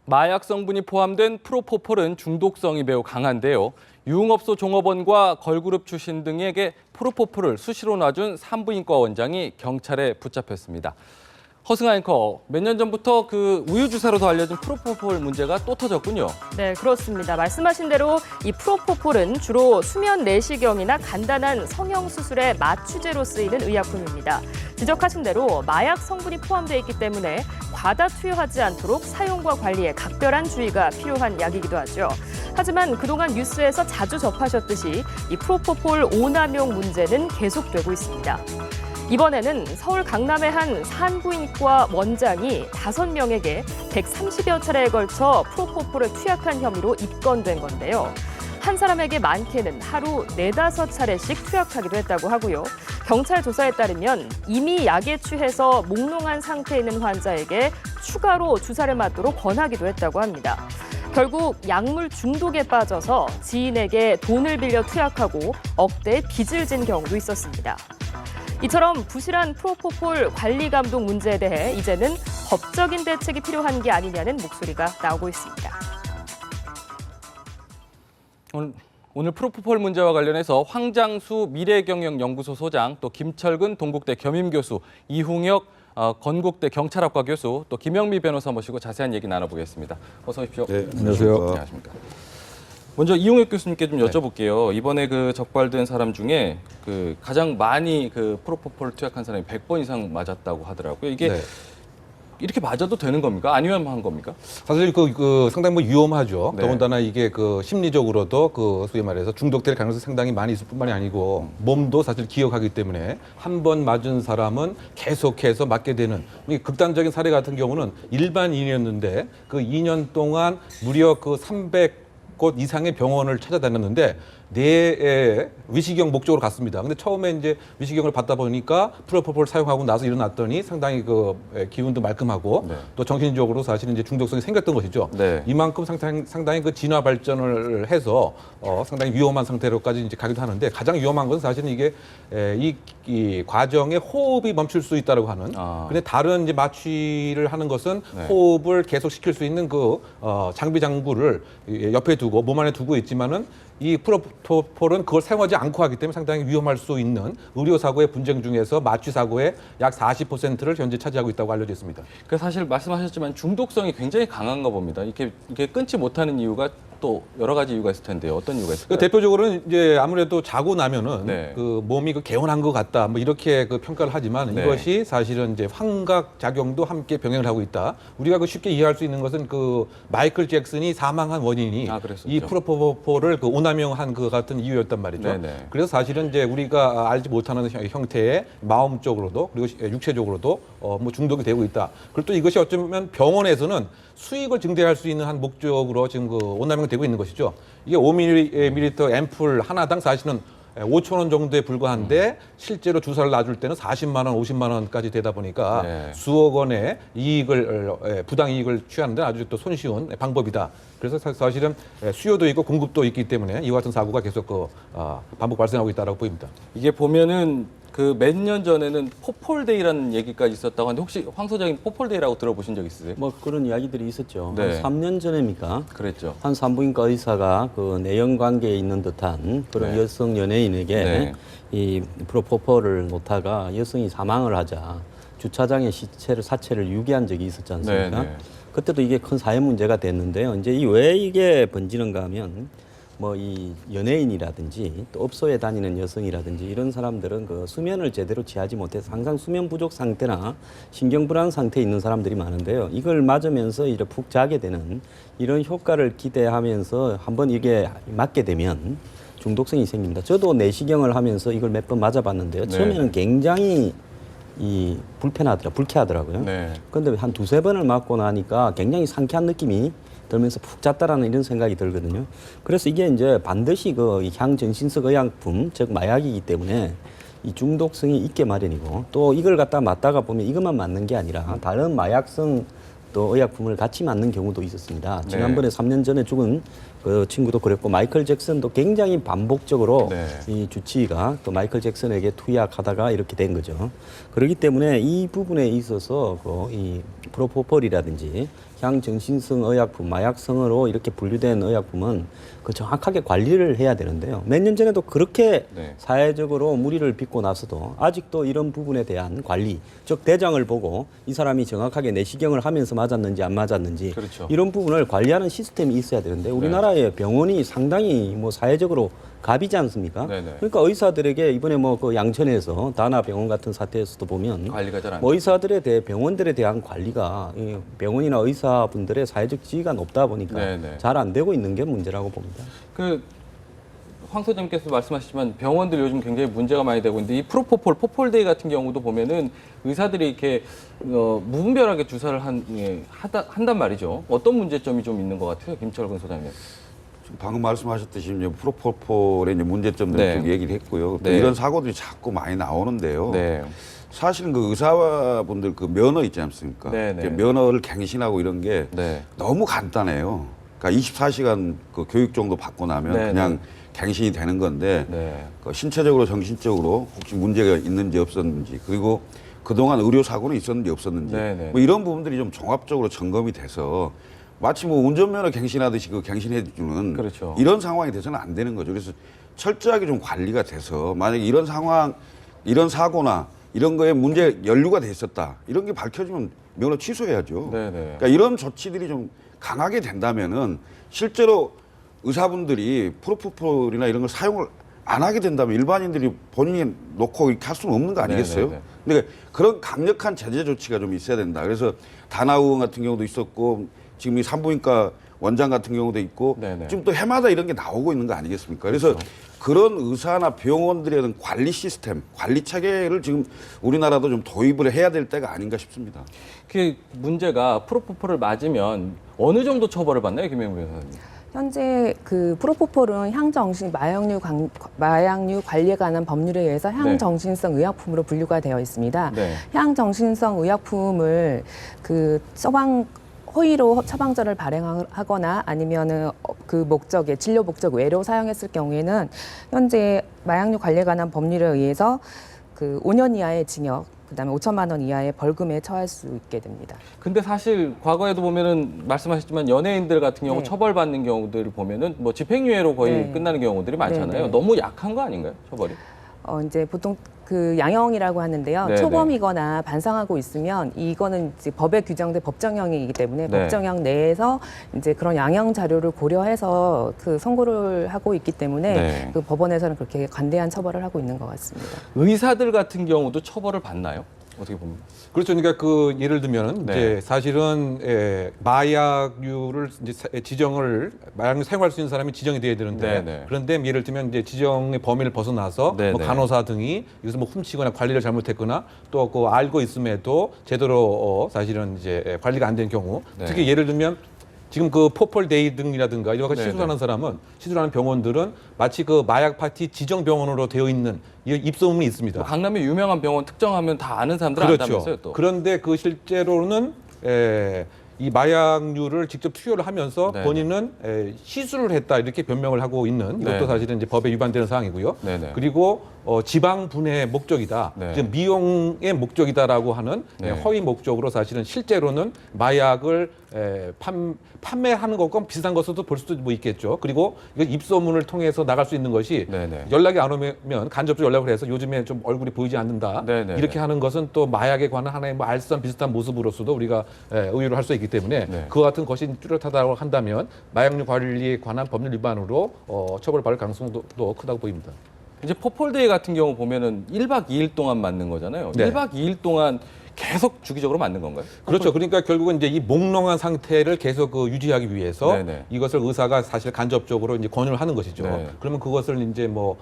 마약 성분이 포함된 프로포폴은 중독성이 매우 강한데요. 유흥업소 종업원과 걸그룹 출신 등에게 프로포폴을 수시로 놔준 산부인과 원장이 경찰에 붙잡혔습니다. 허승아 앵커, 몇 년 전부터 그 우유 주사로도 알려진 프로포폴 문제가 또 터졌군요. 네, 그렇습니다. 말씀하신 대로 이 프로포폴은 주로 수면 내시경이나 간단한 성형 수술의 마취제로 쓰이는 의약품입니다. 지적하신 대로 마약 성분이 포함되어 있기 때문에 과다 투여하지 않도록 사용과 관리에 각별한 주의가 필요한 약이기도 하죠. 하지만 그동안 뉴스에서 자주 접하셨듯이 이 프로포폴 오남용 문제는 계속되고 있습니다. 이번에는 서울 강남의 한 산부인과 원장이 5명에게 130여 차례에 걸쳐 프로포폴을 투약한 혐의로 입건된 건데요. 한 사람에게 많게는 하루 4~5차례씩 투약하기도 했다고 하고요. 경찰 조사에 따르면 이미 약에 취해서 몽롱한 상태에 있는 환자에게 추가로 주사를 맞도록 권하기도 했다고 합니다. 결국 약물 중독에 빠져서 지인에게 돈을 빌려 투약하고 억대의 빚을 진 경우도 있었습니다. 이처럼 부실한 프로포폴 관리 감독 문제에 대해 이제는 법적인 대책이 필요한 게 아니냐는 목소리가 나오고 있습니다. 오늘 프로포폴 문제와 관련해서 황장수 미래경영연구소 소장, 또 김철근 동국대 겸임교수, 이홍혁 건국대 경찰학과 교수, 또 김영미 변호사 모시고 자세한 얘기 나눠보겠습니다. 어서 오십시오. 네, 안녕하세요. 안녕하십니까. 먼저 이홍혁 교수님께 좀 여쭤볼게요. 이번에 그 적발된 사람 중에 그 가장 많이 그 프로포폴 투약한 사람이 100번 이상 맞았다고 하더라고요. 이게 이렇게 맞아도 되는 겁니까? 안 위험한 겁니까? 사실 상당히 위험하죠. 네. 더군다나 이게 심리적으로도 소위 말해서 중독될 가능성이 상당히 많이 있을 뿐만이 아니고 몸도 사실 기억하기 때문에 한 번 맞은 사람은 계속해서 맞게 되는 극단적인 사례 같은 경우는 일반인이었는데 그 2년 동안 무려 300곳 이상의 병원을 찾아다녔는데 뇌에 위시경 목적으로 갔습니다. 근데 처음에 이제 위시경을 받다 보니까 프로포폴 사용하고 나서 일어났더니 상당히 기운도 말끔하고 또 정신적으로 사실은 이제 중독성이 생겼던 것이죠. 이만큼 상당히 진화 발전을 해서 상당히 위험한 상태로까지 이제 가기도 하는데 가장 위험한 것은 사실은 이게 이 과정에 호흡이 멈출 수 있다고 하는. 근데 다른 이제 마취를 하는 것은 호흡을 계속 시킬 수 있는 장비 장구를 옆에 두고 몸 안에 두고 있지만은 이 프로포폴은 그걸 사용하지 않고 하기 때문에 상당히 위험할 수 있는 의료사고의 분쟁 중에서 마취사고의 약 40%를 현재 차지하고 있다고 알려져 있습니다. 그 사실 말씀하셨지만 중독성이 굉장히 강한가 봅니다. 이게 끊지 못하는 이유가 또 여러 가지 이유가 있을 텐데요. 어떤 이유가 있을까요? 대표적으로는 이제 아무래도 자고 나면은 몸이 개운한 것 같다, 뭐 이렇게 평가를 하지만 이것이 사실은 이제 환각 작용도 함께 병행을 하고 있다. 우리가 쉽게 이해할 수 있는 것은 마이클 잭슨이 사망한 원인이 이 프로포폴을 오남용한 같은 이유였단 말이죠. 그래서 사실은 이제 우리가 알지 못하는 형태의 마음적으로도 그리고 육체적으로도 중독이 되고 있다. 그리고 또 이것이 어쩌면 병원에서는 수익을 증대할 수 있는 한 목적으로 지금 오남용 되고 있는 것이죠. 이게 5ml 앰플 하나당 사실은 5천 원 정도에 불과한데 실제로 주사를 놔줄 때는 40만 원, 50만 원까지 되다 보니까 수억 원의 부당 이익을 취하는 데 아주 또 손쉬운 방법이다. 그래서 사실은 수요도 있고 공급도 있기 때문에 이와 같은 사고가 계속 반복 발생하고 있다고 보입니다. 이게 보면은 몇 년 전에는 포폴데이라는 얘기까지 있었다고 하는데 혹시 황 소장님 포폴데이라고 들어보신 적 있으세요? 그런 이야기들이 있었죠. 한 3년 전입니까? 그랬죠. 한 산부인과 의사가 내연 관계에 있는 듯한 그런 여성 연예인에게 이 프로포폴을 놓다가 여성이 사망을 하자 주차장에 사체를 유기한 적이 있었지 않습니까? 그때도 이게 큰 사회 문제가 됐는데요. 이제 왜 이게 번지는가 하면 이 연예인이라든지 또 업소에 다니는 여성이라든지 이런 사람들은 수면을 제대로 취하지 못해서 항상 수면 부족 상태나 신경 불안 상태에 있는 사람들이 많은데요. 이걸 맞으면서 이제 푹 자게 되는 이런 효과를 기대하면서 한번 이게 맞게 되면 중독성이 생깁니다. 저도 내시경을 하면서 이걸 몇 번 맞아봤는데요. 처음에는 굉장히 불쾌하더라고요. 그런데 한 2~3번을 맞고 나니까 굉장히 상쾌한 느낌이 들면서 푹 잤다라는 이런 생각이 들거든요. 그래서 이게 이제 반드시 향정신성 의약품, 즉 마약이기 때문에 이 중독성이 있게 마련이고 또 이걸 갖다 맞다가 보면 이것만 맞는 게 아니라 다른 마약성 또 의약품을 같이 맞는 경우도 있었습니다. 지난번에 3년 전에 죽은 그 친구도 그랬고 마이클 잭슨도 굉장히 반복적으로 이 주치의가 또 마이클 잭슨에게 투약하다가 이렇게 된 거죠. 그렇기 때문에 이 부분에 있어서 이 프로포폴이라든지 향정신성 의약품, 마약성으로 이렇게 분류된 의약품은 그 정확하게 관리를 해야 되는데요. 몇 년 전에도 그렇게 네. 사회적으로 무리를 빚고 나서도 아직도 이런 부분에 대한 관리, 즉 대장을 보고 이 사람이 정확하게 내시경을 하면서 맞았는지 안 맞았는지 그렇죠. 이런 부분을 관리하는 시스템이 있어야 되는데 우리나라의 병원이 상당히 뭐 사회적으로 갑이지 않습니까? 네네. 그러니까 의사들에게 이번에 뭐 그 양천에서 다나병원 같은 사태에서도 보면 관리가 잘 안 뭐 의사들에 대해 병원들에 대한 관리가 이 병원이나 의사분들의 사회적 지위가 높다 보니까 네네. 잘 안 되고 있는 게 문제라고 봅니다. 황 소장님께서 말씀하셨지만 병원들 요즘 굉장히 문제가 많이 되고 있는데 이 프로포폴, 포폴데이 같은 경우도 보면은 의사들이 이렇게 무분별하게 주사를 한단 말이죠. 어떤 문제점이 좀 있는 것 같아요, 김철근 소장님? 방금 말씀하셨듯이 이제 프로포폴의 이제 문제점들 네. 좀 얘기를 했고요. 또 네. 이런 사고들이 자꾸 많이 나오는데요. 네. 사실은 그 의사분들 그 면허 있지 않습니까? 네, 네. 면허를 갱신하고 이런 게 네. 너무 간단해요. 그러니까 24시간 그 교육 정도 받고 나면 네, 그냥 갱신이 되는 건데 네. 그 신체적으로 정신적으로 혹시 문제가 있는지 없었는지 그리고 그동안 의료 사고는 있었는지 없었는지 네, 네. 뭐 이런 부분들이 좀 종합적으로 점검이 돼서 마치 뭐 운전면허 갱신하듯이 그 갱신해 주는 그렇죠. 이런 상황이 돼서는 안 되는 거죠. 그래서 철저하게 좀 관리가 돼서 만약에 이런 상황, 이런 사고나 이런 거에 문제 연루가 돼 있었다 이런 게 밝혀지면 면허 취소해야죠. 네네. 그러니까 이런 조치들이 좀 강하게 된다면은 실제로 의사분들이 프로포폴이나 이런 걸 사용을 안 하게 된다면 일반인들이 본인이 놓고 이렇게 할 수는 없는 거 아니겠어요? 네네네. 근데 그런 강력한 제재 조치가 좀 있어야 된다. 그래서 다나 의원 같은 경우도 있었고 지금 이 산부인과 원장 같은 경우도 있고 네네. 지금 또 해마다 이런 게 나오고 있는 거 아니겠습니까? 그래서 그런 의사나 병원들의 어떤 관리 시스템, 관리 체계를 지금 우리나라도 좀 도입을 해야 될 때가 아닌가 싶습니다. 그 문제가 프로포폴을 맞으면 어느 정도 처벌을 받나요, 김영구 변호사님? 현재 그 프로포폴은 향정신 마약류 관리에 관한 법률에 의해서 향정신성 의약품으로 분류가 되어 있습니다. 네. 향정신성 의약품을 그 허위로 처방전을 발행하거나 아니면은 그 목적에 진료 목적 외로 사용했을 경우에는 현재 마약류 관리에 관한 법률에 의해서 그 5년 이하의 징역, 그다음에 5천만 원 이하의 벌금에 처할 수 있게 됩니다. 근데 사실 과거에도 보면은 말씀하셨지만 연예인들 같은 경우 네. 처벌받는 경우들을 보면은 뭐 집행유예로 거의 네. 끝나는 경우들이 많잖아요. 네, 네. 너무 약한 거 아닌가요, 처벌이? 이제 보통 그 양형이라고 하는데요. 네네. 초범이거나 반성하고 있으면 이거는 이제 법에 규정된 법정형이기 때문에 네. 법정형 내에서 이제 그런 양형 자료를 고려해서 그 선고를 하고 있기 때문에 네. 그 법원에서는 그렇게 관대한 처벌을 하고 있는 것 같습니다. 의사들 같은 경우도 처벌을 받나요? 어떻게 봅니까? 그렇죠. 그러니까 그 예를 들면 네. 이제 사실은 마약류를 이제 지정을 마약류 사용할 수 있는 사람이 지정이 돼야 되는데 네. 그런데 예를 들면 이제 지정의 범위를 벗어나서 네, 뭐 네. 간호사 등이 이것을 뭐 훔치거나 관리를 잘못했거나 또 그 알고 있음에도 제대로 사실은 이제 관리가 안 된 경우 네. 특히 예를 들면 지금 그 포폴데이 등이라든가 이런 거 네, 시술하는 사람은 시술하는 병원들은 마치 그 마약 파티 지정 병원으로 되어 있는 이 입소문이 있습니다. 뭐 강남에 유명한 병원 특정하면 다 아는 사람들 그렇죠. 안다면서요, 또. 그런데 그 실제로는 이 마약류를 직접 투여를 하면서 네네. 본인은 시술을 했다 이렇게 변명을 하고 있는 이것도 네네. 사실은 이제 법에 위반되는 사항이고요. 네네. 그리고 지방 분해의 목적이다, 네. 즉 미용의 목적이다라고 하는 네. 허위 목적으로 사실은 실제로는 마약을 판매하는 것과 비슷한 것으로도 볼 수도 뭐 있겠죠. 그리고 이거 입소문을 통해서 나갈 수 있는 것이 네네. 연락이 안 오면 간접적으로 연락을 해서 요즘에 좀 얼굴이 보이지 않는다. 네네네. 이렇게 하는 것은 또 마약에 관한 하나의 뭐 알선 비슷한 모습으로서도 우리가 의유를 할 수 있기 때문에 네. 그와 같은 것이 뚜렷하다고 한다면 마약류 관리에 관한 법률 위반으로 처벌받을 가능성도 크다고 보입니다. 이제 포폴데이 같은 경우 보면은 1박 2일 동안 맞는 거잖아요. 네. 1박 2일 동안 계속 주기적으로 맞는 건가요? 그렇죠. 그러니까 결국은 이제 이 몽롱한 상태를 계속 유지하기 위해서 네네. 이것을 의사가 사실 간접적으로 이제 권유를 하는 것이죠. 네. 그러면 그것을 이제 뭐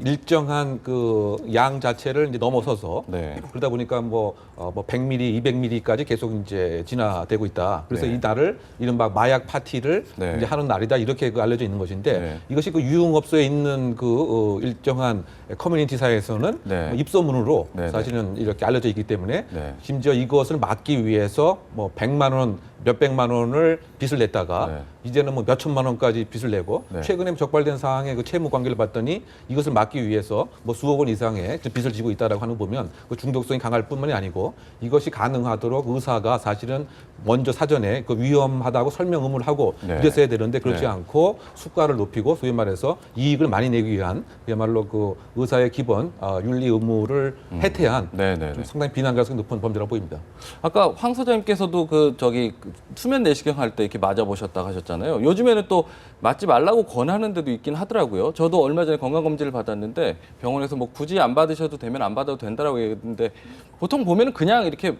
일정한 그 양 자체를 이제 넘어서서 네. 그러다 보니까 뭐 100ml, 200ml까지 계속 이제 진화되고 있다. 그래서 네. 이 날을 이른바 마약 파티를 네. 이제 하는 날이다 이렇게 알려져 있는 것인데 네. 이것이 그 유흥업소에 있는 그 일정한 커뮤니티 사회에서는 네. 입소문으로 네, 네. 사실은 이렇게 알려져 있기 때문에 네. 심지어 이것을 막기 위해서 뭐 100만 원, 몇백만 원을 빚을 냈다가 네. 이제는 뭐 몇천만 원까지 빚을 내고 네. 최근에 적발된 사항의 그 채무 관계를 봤더니 이것을 막기 위해서 뭐 수억 원 이상의 빚을 지고 있다라고 하는 거 보면 그 중독성이 강할 뿐만이 아니고 이것이 가능하도록 의사가 사실은 먼저 사전에 그 위험하다고 설명 의무를 하고 네. 이랬어야 되는데 그렇지 네. 않고 수가를 높이고 소위 말해서 이익을 많이 내기 위한 그야말로 그 의사의 기본 윤리 의무를 해태한 네네네. 좀 상당히 비난 가능성이 높은 범죄라고 보입니다. 아까 황 소장님께서도 그 수면 내시경 할 때 이렇게 맞아 보셨다고 하셨잖아요. 요즘에는 또 맞지 말라고 권하는 데도 있긴 하더라고요. 저도 얼마 전에 건강검진을 받았는데 병원에서 뭐 굳이 안 받으셔도 되면 안 받아도 된다라고 얘기했는데 보통 보면은 그냥 이렇게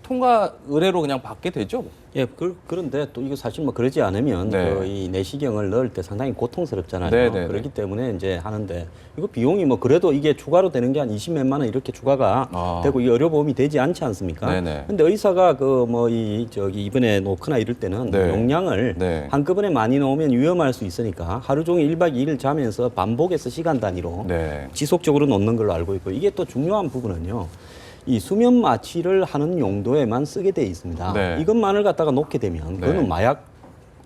통과 의뢰로 그냥 받게 되죠. 예, 그런데 또 이거 사실 뭐 그러지 않으면 네. 그 이 내시경을 넣을 때 상당히 고통스럽잖아요. 네, 네, 네. 그렇기 때문에 이제 하는데 이거 비용이 뭐 그래도 이게 추가로 되는 게 한 20몇만 원 이렇게 추가가 되고 이 의료보험이 되지 않지 않습니까? 네, 네. 근데 의사가 그 뭐 이 저기 이번에 놓거나 이럴 때는 네. 용량을 네. 한꺼번에 많이 넣으면 위험할 수 있으니까 하루 종일 1박 2일 자면서 반복해서 시간 단위로 네. 지속적으로 놓는 걸로 알고 있고 이게 또 중요한 부분은요. 이 수면 마취를 하는 용도에만 쓰게 돼 있습니다. 네. 이것만을 갖다가 놓게 되면 그거는 네. 마약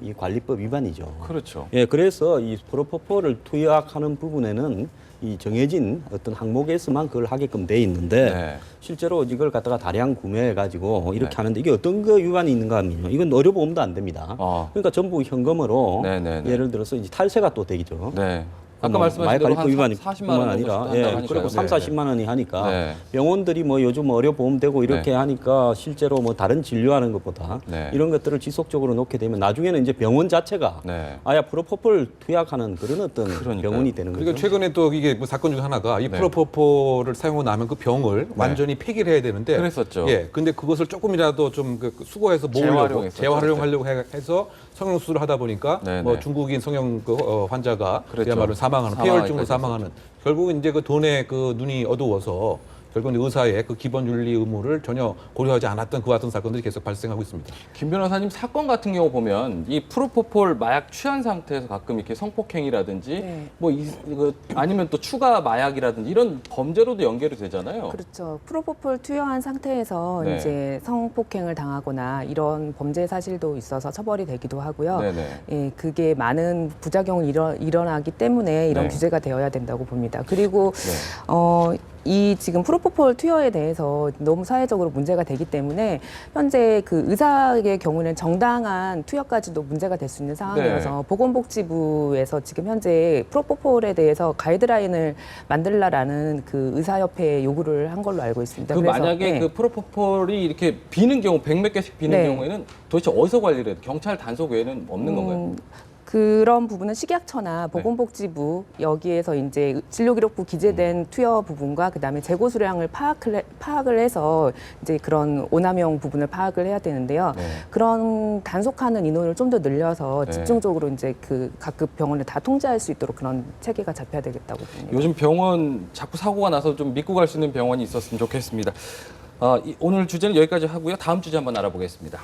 이 관리법 위반이죠. 그렇죠. 예, 그래서 이 프로포폴을 투약하는 부분에는 이 정해진 어떤 항목에서만 그걸 하게끔 돼 있는데 네. 실제로 이걸 갖다가 다량 구매해 가지고 이렇게 네. 하는데 이게 어떤 거 위반이 있는가 하면요. 이건 의료보험도 안 됩니다. 그러니까 전부 현금으로 네, 네, 네. 예를 들어서 이제 탈세가 또 되죠. 네. 아까 뭐 말씀하신 마약 대로 관리법 위반이 40만 뿐만 원 아니라 정도 예, 한다고 그리고 하니까요. 3, 40만 원이 하니까 네. 병원들이 뭐 요즘 의료보험 되고 이렇게 네. 하니까 실제로 뭐 다른 진료하는 것보다 네. 이런 것들을 지속적으로 놓게 되면 나중에는 이제 병원 자체가 네. 아야 프로포폴 투약하는 그런 어떤 그러니까요. 병원이 되는 그리고 거죠. 최근에 또 이게 뭐 사건 중 하나가 이 네. 프로포폴을 사용하고 나면 그 병을 완전히 폐기를 해야 되는데 그랬었죠. 예, 근데 그것을 조금이라도 좀 그 수거해서 모으려고 재활용했었죠, 재활용하려고 해서 성형 수술을 하다 보니까 네, 뭐 네. 중국인 성형 환자가 그랬죠. 그야말로 사망하는 폐혈증으로 사망하는 결국은 이제 그 돈에 그 눈이 어두워서 결국은 의사의 그 기본 윤리 의무를 전혀 고려하지 않았던 그와 같은 사건들이 계속 발생하고 있습니다. 김 변호사님 사건 같은 경우 보면 이 프로포폴 마약 취한 상태에서 가끔 이렇게 성폭행이라든지 네. 뭐 이거 아니면 또 추가 마약이라든지 이런 범죄로도 연결이 되잖아요. 그렇죠. 프로포폴 투여한 상태에서 네. 이제 성폭행을 당하거나 이런 범죄 사실도 있어서 처벌이 되기도 하고요. 네네. 예, 그게 많은 부작용이 일어나기 때문에 이런 네. 규제가 되어야 된다고 봅니다. 그리고 네. 이 지금 프로포폴 투여에 대해서 너무 사회적으로 문제가 되기 때문에 현재 그 의사의 경우는 정당한 투여까지도 문제가 될 수 있는 상황이어서 네. 보건복지부에서 지금 현재 프로포폴에 대해서 가이드라인을 만들라라는 그 의사협회에 요구를 한 걸로 알고 있습니다. 그 그래서, 만약에 네. 그 프로포폴이 이렇게 비는 경우 100몇 개씩 비는 네. 경우에는 도대체 어디서 관리를 해요? 경찰 단속 외에는 없는 건가요? 그런 부분은 식약처나 보건복지부 여기에서 이제 진료기록부 기재된 투여 부분과 그다음에 재고 수량을 파악을 해서 이제 그런 오남용 부분을 파악을 해야 되는데요. 네. 그런 단속하는 인원을 좀 더 늘려서 네. 집중적으로 이제 그 각급 병원을 다 통제할 수 있도록 그런 체계가 잡혀야 되겠다고 봅니다. 요즘 병원 자꾸 사고가 나서 좀 믿고 갈 수 있는 병원이 있었으면 좋겠습니다. 오늘 주제는 여기까지 하고요. 다음 주제 한번 알아보겠습니다.